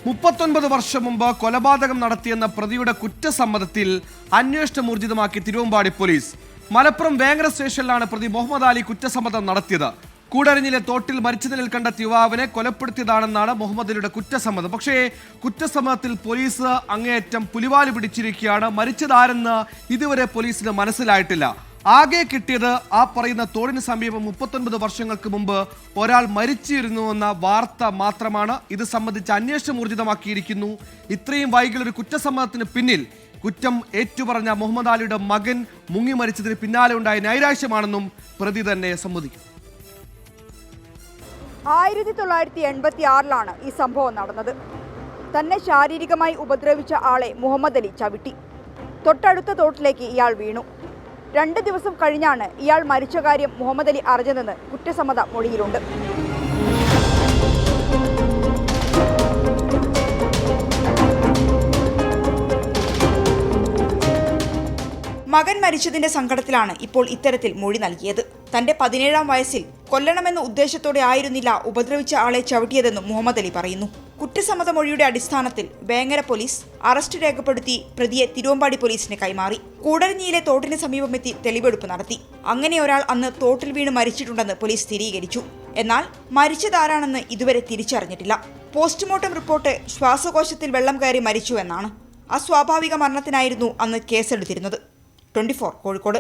39 വർഷം മുമ്പ് കൊലപാതകം നടത്തിയെന്ന പ്രതിയുടെ കുറ്റസമ്മതത്തിൽ അന്വേഷണം ഊർജിതമാക്കി തിരുവമ്പാടി പോലീസ്. മലപ്പുറം വേങ്ങര സ്റ്റേഷനിലാണ് പ്രതി മുഹമ്മദ് അലി കുറ്റസമ്മതം നടത്തിയത്. കൂടരഞ്ഞിലെ തോട്ടിൽ മരിച്ച നിലയിൽ കണ്ടെത്തിയ യുവാവിനെ കൊലപ്പെടുത്തിയതാണെന്നാണ് മുഹമ്മദ് അലിയുടെ കുറ്റസമ്മതം. പക്ഷേ കുറ്റസമ്മതത്തിൽ പോലീസ് അങ്ങേയറ്റം പുലിവാല് പിടിച്ചിരിക്കുകയാണ്. മരിച്ചതാരെന്ന് ഇതുവരെ പോലീസിന് മനസ്സിലായിട്ടില്ല. ആകെ കിട്ടിയത് ആ പറയുന്ന തോടിന് സമീപം 39 വർഷങ്ങൾക്ക് മുമ്പ് ഒരാൾ മരിച്ചിരുന്നുവെന്ന വാർത്ത മാത്രമാണ്. ഇത് സംബന്ധിച്ച് അന്വേഷണം ഊർജിതമാക്കിയിരിക്കുന്നു. ഇത്രയും വൈകിയൊരു കുറ്റസമ്മതത്തിന് പിന്നിൽ കുറ്റം ഏറ്റുപറഞ്ഞ മുഹമ്മദ് അലിയുടെ മകൻ മുങ്ങി മരിച്ചതിന് പിന്നാലെ ഉണ്ടായ നൈരാശ്യമാണെന്നും പ്രതി തന്നെ സമ്മതിക്കും. 1986 ഈ സംഭവം നടന്നത്. തന്നെ ശാരീരികമായി ഉപദ്രവിച്ച ആളെ മുഹമ്മദ് അലി ചവിട്ടി. തൊട്ടടുത്ത തോട്ടിലേക്ക് ഇയാൾ വീണു. 2 ദിവസം കഴിഞ്ഞാണ് ഇയാൾ മരിച്ച കാര്യം മുഹമ്മദ് അലി അറിഞ്ഞതെന്ന് കുറ്റസമ്മത മൊഴിയിലുണ്ട്. മകൻ മരിച്ചതിന്റെ സങ്കടത്തിലാണ് ഇപ്പോൾ ഇത്തരത്തിൽ മൊഴി നൽകിയത്. തന്റെ 17ാം വയസ്സിൽ കൊല്ലണമെന്ന ഉദ്ദേശത്തോടെ ആയിരുന്നില്ല ഉപദ്രവിച്ച ആളെ ചവിട്ടിയതെന്നും മുഹമ്മദ് അലി പറയുന്നു. കുറ്റസമ്മത മൊഴിയുടെ അടിസ്ഥാനത്തിൽ വേങ്ങര പോലീസ് അറസ്റ്റ് രേഖപ്പെടുത്തി പ്രതിയെ തിരുവമ്പാടി പോലീസിന് കൈമാറി. കൂടരഞ്ഞിയിലെ തോട്ടിന് സമീപമെത്തി തെളിവെടുപ്പ് നടത്തി. അങ്ങനെ ഒരാൾ അന്ന് തോട്ടിൽ വീണ് മരിച്ചിട്ടുണ്ടെന്ന് പോലീസ് സ്ഥിരീകരിച്ചു. എന്നാൽ മരിച്ചതാരാണെന്ന് ഇതുവരെ തിരിച്ചറിഞ്ഞിട്ടില്ല. പോസ്റ്റ്മോർട്ടം റിപ്പോർട്ട് ശ്വാസകോശത്തിൽ വെള്ളം കയറി മരിച്ചു എന്നാണ്. അസ്വാഭാവിക മരണത്തിനായിരുന്നു അന്ന് കേസെടുത്തിരുന്നത്. 24 കോഴിക്കോട്.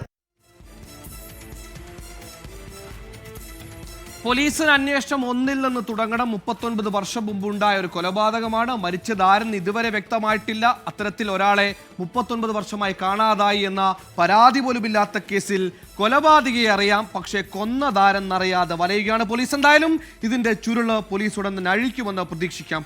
പോലീസിന് അന്വേഷണം ഒന്നിൽ നിന്ന് തുടങ്ങണം. 39 വർഷം മുമ്പുണ്ടായ ഒരു കൊലപാതകമാണ്. മരിച്ചതാരെന്ന് ഇതുവരെ വ്യക്തമായിട്ടില്ല. അത്തരത്തിൽ ഒരാളെ 39 വർഷമായി കാണാതായി എന്ന പരാതി പോലുമില്ലാത്ത കേസിൽ കൊലപാതകയെ അറിയാം, പക്ഷേ കൊന്നതാരെന്നറിയാതെ വലയുകയാണ് പോലീസ്. എന്തായാലും ഇതിന്റെ ചുരുള് പോലീസ് ഉടൻ തന്നെ അഴിക്കുമെന്ന് പ്രതീക്ഷിക്കാം.